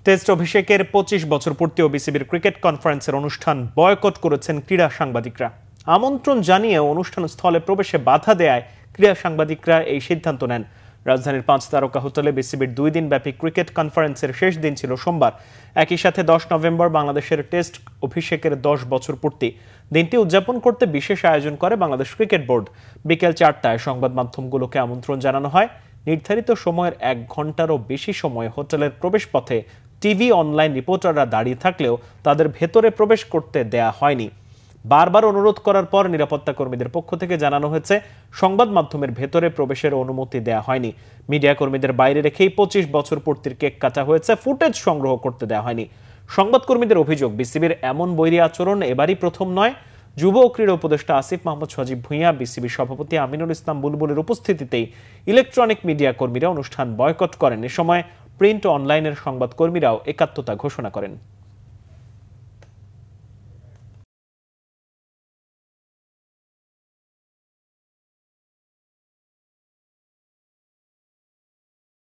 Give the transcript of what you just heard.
Test অভিষেকের ২৫ বছর পূর্তি ও বিসিবির ক্রিকেট কনফারেন্সের অনুষ্ঠান বয়কট করেছেন ক্রীড়া সাংবাদিকরা। আমন্ত্রণ জানিয়ে অনুষ্ঠান স্থলে প্রবেশে বাধা দেয়ায় ক্রীড়া সাংবাদিকরা এই সিদ্ধান্ত নেন। রাজধানীর ৫ তারকা হোটেলে বিসিবির ২ দিনব্যাপী ক্রিকেট কনফারেন্সের শেষ দিন ছিল সোমবার। একই সাথে ১০ নভেম্বর বাংলাদেশের টেস্ট অভিষেকের ১০ বছর পূর্তি। দিনটি উদযাপন করতে বিশেষ আয়োজন করে বাংলাদেশ ক্রিকেট বোর্ড। বিকেল ৪টায় সংবাদ মাধ্যমগুলোকে আমন্ত্রণ জানানো হয়। নির্ধারিত সময়ের ১ ঘন্টারও বেশি সময় হোটেলের প্রবেশপথে টিভি অনলাইন রিপোর্টাররা দাঁড়িয়ে থাকলেও তাদের ভেতরে প্রবেশ করতে দেয়া হয়নি। বারবার অনুরোধ করার পর নিরাপত্তা কর্মীদের পক্ষ থেকে জানানো হয়েছে সংবাদ মাধ্যমের ভেতরে প্রবেশের অনুমতি দেয়া হয়নি। মিডিয়া কর্মীদের বাইরে রেখেই ২৫ বছর পূর্তির কেক কাটা হয়েছে, ফুটেজ সংগ্রহ করতে দেয়া হয়নি। সংবাদকর্মীদের অভিযোগ, বিসিবির এমন বৈরী আচরণ এবারই প্রথম নয়। যুব ও ক্রীড়া উপদেষ্টা আসিফ মাহমুদ সজীব ভূঁইয়া, বিসিবি সভাপতি আমিনুল ইসলাম বুলবুলের উপস্থিতিতেই ইলেকট্রনিক মিডিয়া কর্মীরা অনুষ্ঠান বয়কট করেন। এ সময় প্রিন্ট ও অনলাইনের সংবাদকর্মীরাও একাত্মতা ঘোষণা করেন।